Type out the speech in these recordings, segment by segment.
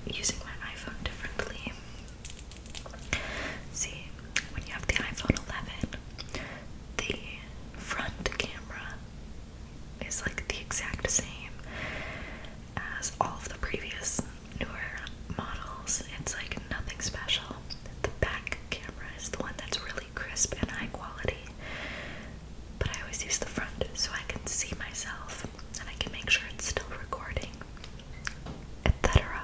using my iPhone differently. See, when you have the iPhone 11, the front camera is like the exact same as all of the previous newer models. It's like nothing special. The back camera is the one that's really crisp and high quality, but I always use the front so I can see myself and I can make sure it's still recording, etc.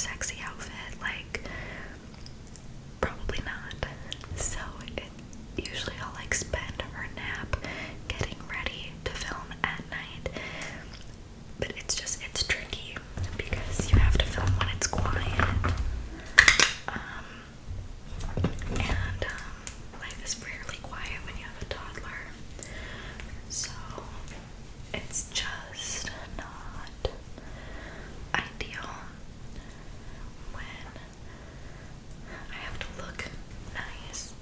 sexy outfit, like, probably not. So usually I'll like spend her nap getting ready to film at night, but it's tricky because you have to film when it's quiet, and life is rarely quiet when you have a toddler, so it's just not ideal when I have to look nice,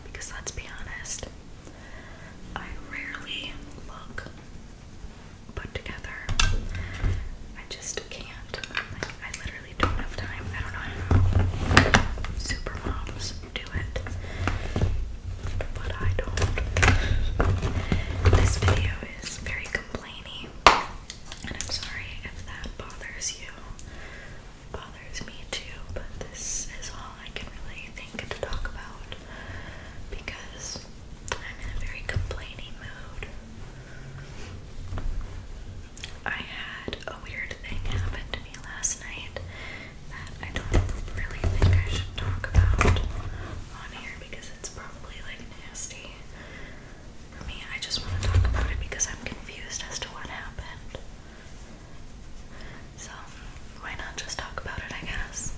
because let's be honest, I rarely look put together. I just can't. Like, I literally don't have time. I don't know how super moms do it, but I don't. This video is very complainy, and I'm sorry if that bothers you. Bothers me too, but this is all I can really think to talk about because I'm in a very complaining mood. I had a weird thing happen to me last night that I don't really think I should talk about on here because it's probably like nasty for me. I just want to talk about it because I'm confused as to what happened. So, why not just talk about it, I guess?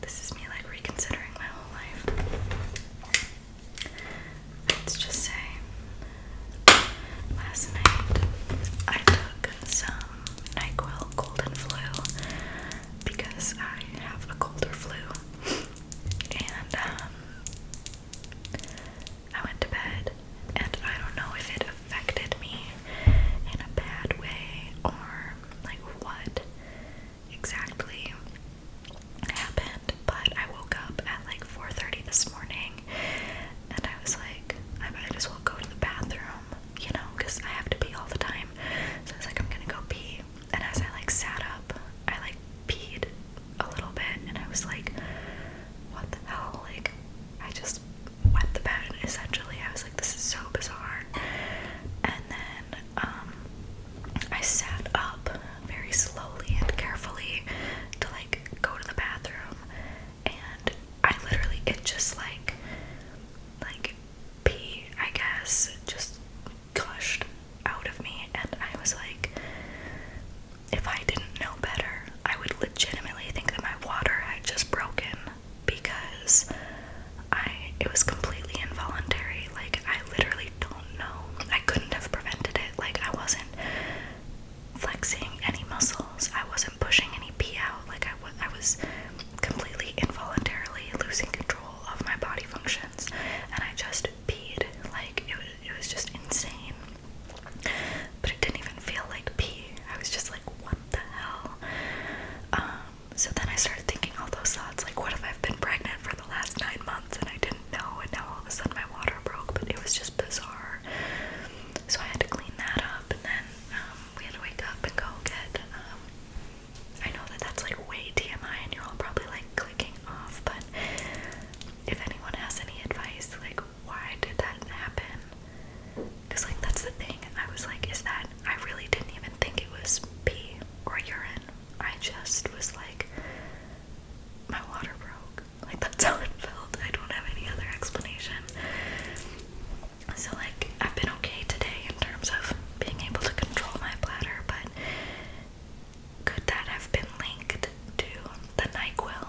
This is me like reconsidering my whole life. Let's just say, last night I took some NyQuil cold and flu because I have a cold or flu, and I went to bed, and I don't know if it affected me in a bad way or like what exactly happened, but I woke up at like 4:30 this morning, and I was like, I might as well go to the bathroom, you know, because I have to pee all the time. So I was like, I'm gonna go pee, and as I like sat up, I like peed a little bit, and I was like, what the hell? Like, I just wet the bed, essentially. I was like, this is so bizarre. And then I sat up very slowly and carefully to like go to the bathroom, and I literally, it just like pee, I guess, just gushed out of me, and I was like, if I didn't know better, I would legitimately think that my water had just broken, because it was completely involuntary. Like, I literally don't know. I couldn't have prevented it. Like, I wasn't flexing any muscles. I wasn't pushing any pee out. Like, I was completely involuntarily losing control of my body functions, and I just peed. Like, it was just insane. But it didn't even feel like pee. I was just like, what the hell? So then I started thinking all those thoughts, like, what if I've been pregnant for the last 9 months and I didn't know, and now all of a sudden my water broke? But it was just bizarre. So I had to clean that up, and then we had to wake up and go get, I know that that's like way TMI, and you're all probably like clicking off, but if anyone has any advice, like, why did that happen? Because like, that's the thing. I was like, I really didn't even think it was pee or urine. I just was like, my water broke. Like, that's how it felt. I don't have any other explanation. So like, I've been okay today in terms of being able to control my bladder, but could that have been linked to the NyQuil?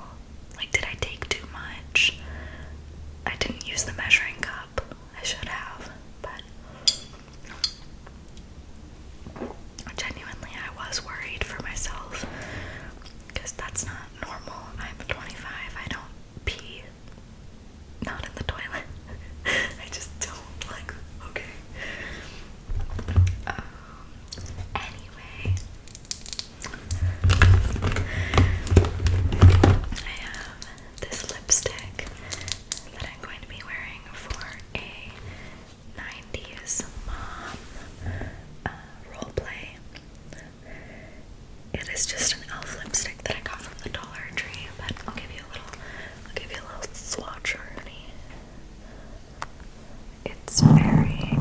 Like, did I take too much? I didn't use the measuring cup. I should have, but genuinely, I was worried for myself, because that's not normal. I'm 25. I don't pee. Not in the toilet. I just don't, like, okay. Anyway, I have this lipstick that I'm going to be wearing for a 90s mom roleplay. It is just an elf lipstick that I got from the Dollar Tree, but I'll give you a little swatch already. It's very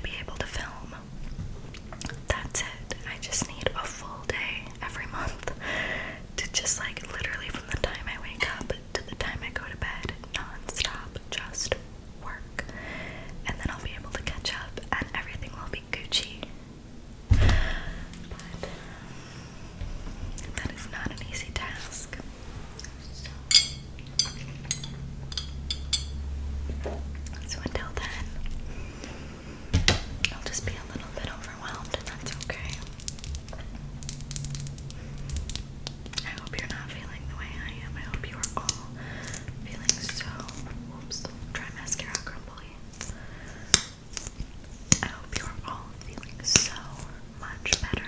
be able to film. That's it. I just need a full day every month to just like literally from the time I wake up to the time I go to bed, non-stop, just work. And then I'll be able to catch up and everything will be Gucci. But that is not an easy task. So until then, I'll just be a little bit overwhelmed, and that's okay. I hope you're not feeling the way I am. I hope you are all feeling so, whoops, try mascara crumbly. I hope you are all feeling so much better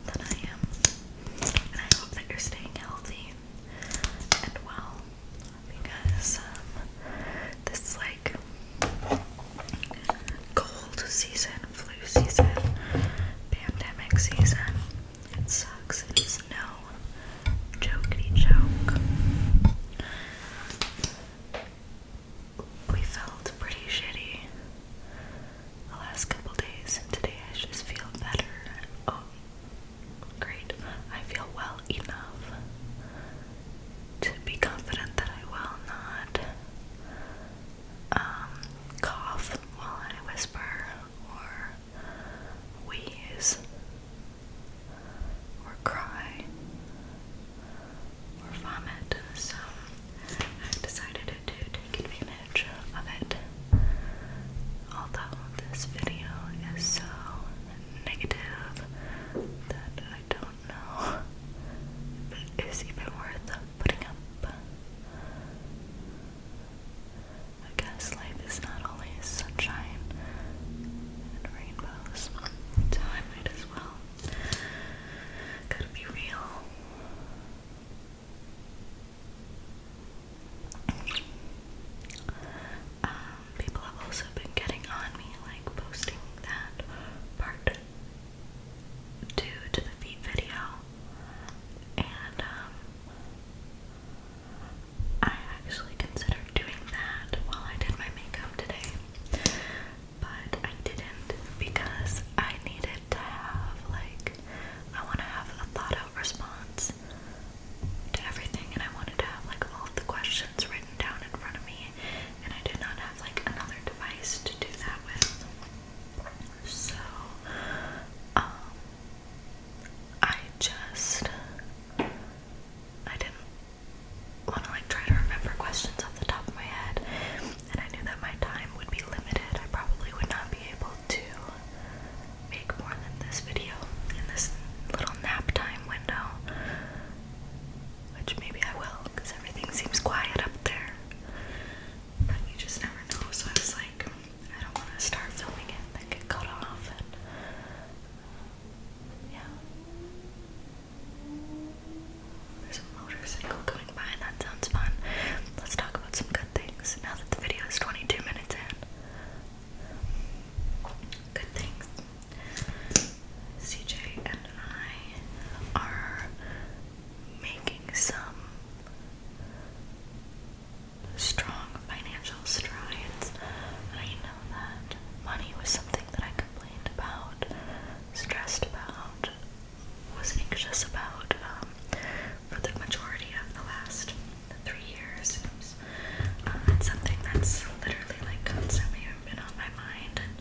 than I am. And I hope that you're staying healthy and well, because this like cold season, flu season, pandemic season, it sucks. It is no jokey joke. We felt pretty shitty the last couple days, and today I just feel better. Oh, great. I feel well enough to be confident that I will not cough while I whisper or wheeze or cry or vomit. So I've decided to take advantage of it. Although this video is so negative that I don't know if it is even worth putting up. I guess life is not always sunshine and rainbows, so I might as well. Gotta be real. People have also been getting on me, like posting that part 2 to the feet video, and I actually considered doing that while I did my makeup today, but I didn't because I needed to have I want to have a thought out response to everything, and I wanted to have all of the questions written down in front of me, and I did not have another device to do that with. So I didn't want to try to remember questions off the top of my head, and I knew that my time would be limited. I probably would not be able to make more than this video in this little nap time window, which maybe I will, because everything seems quiet up there, but you just never know. So I was like, I don't want to start filming it and then get cut off, and yeah. There's a motorcycle going by, and that sounds fun. Let's talk about some good things now that the video is 22 minutes in. Good things. CJ and I are making some strong financial strides. I know that money was something that I complained about, stressed about, was anxious about for the majority of the last 3 years. It's something that's literally constantly been on my mind and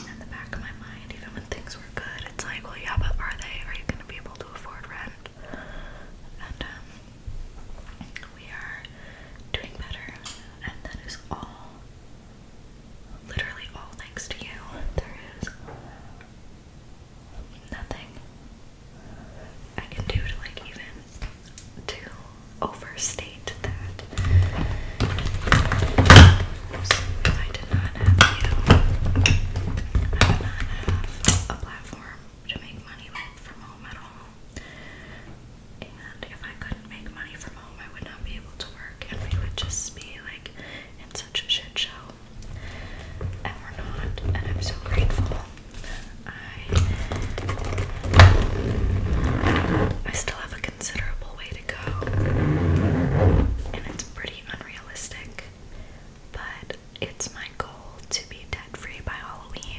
in the back of my mind. Even when things were good, it's like, well, yeah, but are you going to be able to afford rent? And we are doing better, and that is all, literally all thanks to you. There is nothing I can do to even to overstate that. If I did not have you, I would not have a platform to make money from home at all. And if I couldn't make money from home, I would not be able to work, and we would just be in such a shit show. And we're not, and I'm so grateful. I still have a considerable way to go, and it's pretty unrealistic, but it's my goal to be debt-free by Halloween.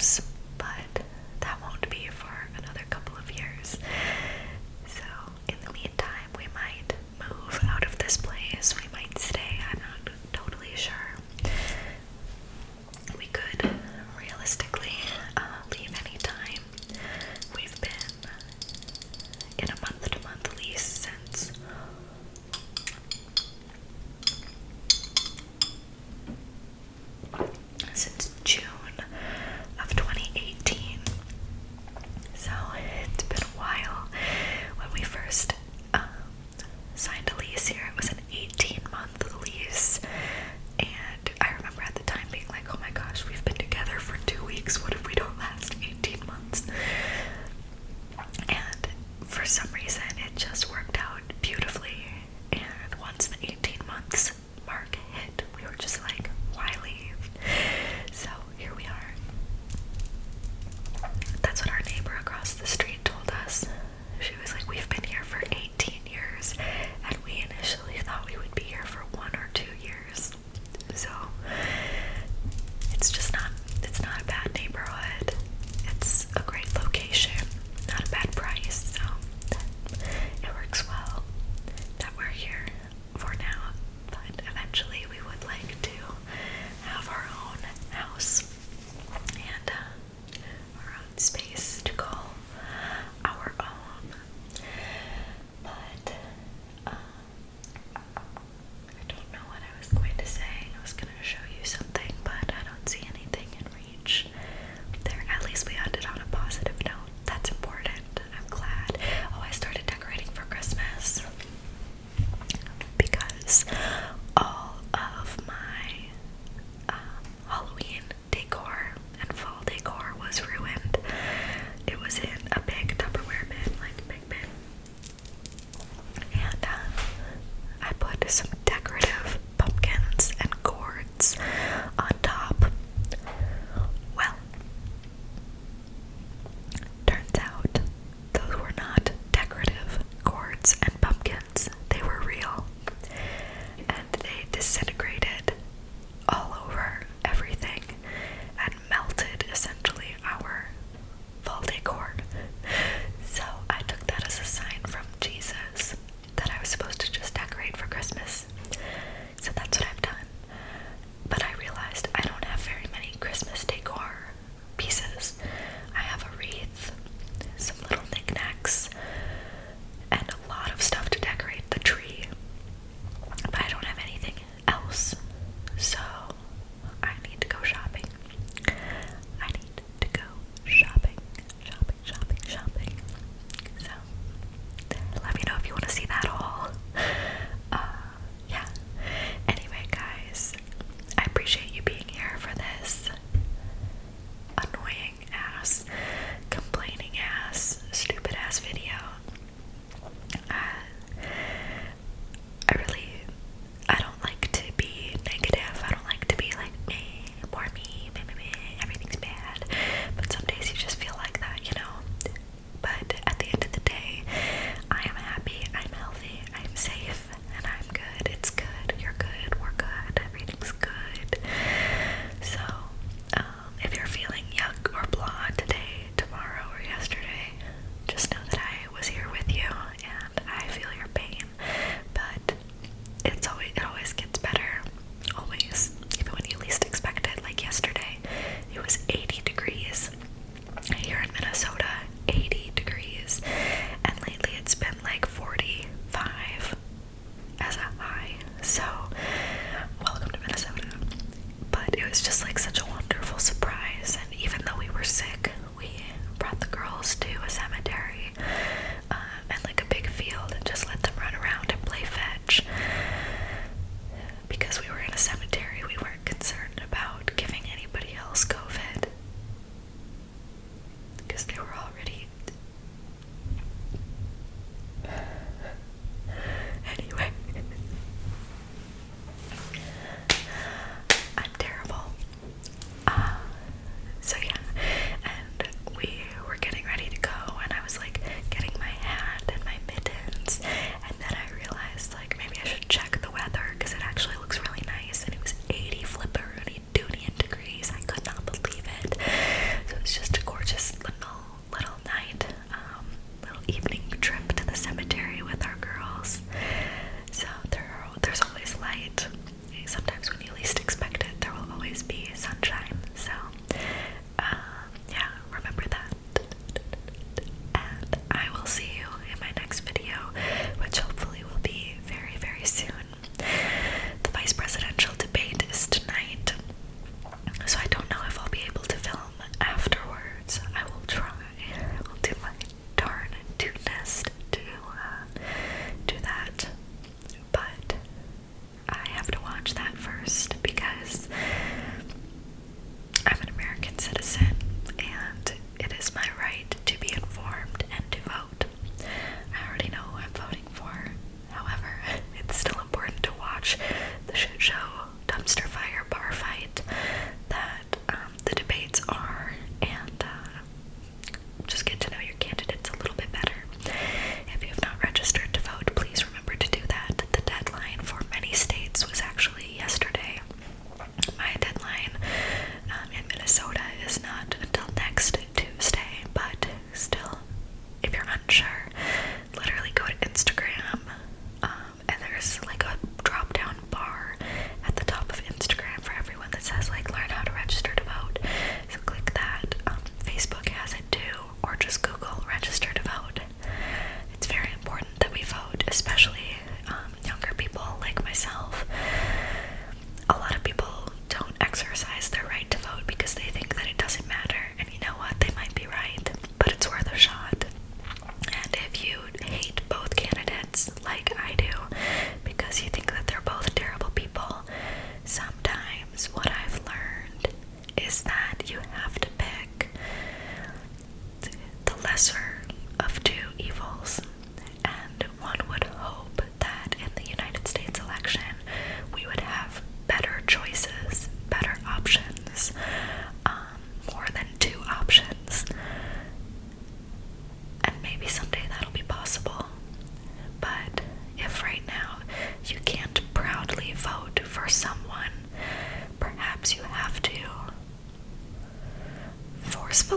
house, but that won't be for another couple of years. So in the meantime, we might move out of this place, we might stay, I'm not totally sure. We could realistically leave anytime. We've been in a month-to-month lease since June of 2018. So it's been a while. When we first signed a lease here, it was an 18-month lease, and I remember at the time being like, oh my gosh, we've been together for 2 weeks, what if we don't last 18 months? And for some reason it just worked out beautifully, and once the 18 months mark hit, we were just like, why leave? So here we are. That's what our neighbor across the street told us. She was like, we've been here for 18 years, and we initially thought we would be here for 1 or 2 years. So it's not a bad neighborhood. It's a great location, not a bad price, so it works well that we're here for now. But eventually we would like to have our own house and our own space to call our own. But I don't know what I was going to say. I was going to show you something, but I don't see anything in reach there. At least we ended on a positive note. That's important. I'm glad. Oh, I started decorating for Christmas because all of my Halloween decor and fall decor was ruined. It was in a big Tupperware bin, like a big bin. And I put some decorative pumpkins and gourds on top. Well, turns out those were not decorative gourds and pumpkins. They were real. And they disintegrated all over everything and melted essentially our fall decor. So I took that as a sign from Jesus that I was supposed to just decorate for Christmas. So that's what I've done. But I realized I don't have very many Christmas decor pieces. I have a wreath, some little knickknacks, and a lot of stuff to decorate the tree. But I don't have anything else. So I need to go shopping. I need to go shopping. So let me know if you want to see that haul. Yeah. Anyway, guys, I appreciate you being here for this annoying ass, complaining ass, stupid ass video. I don't like to be negative. I don't like to be like, poor me, everything's bad. But some days you just feel like that, you know? But at the end of the day, I am happy, I'm healthy, I'm safe, and I'm good. It's good, you're good, we're good, everything's good. So, if you're feeling yuck or blah today,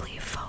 fully foam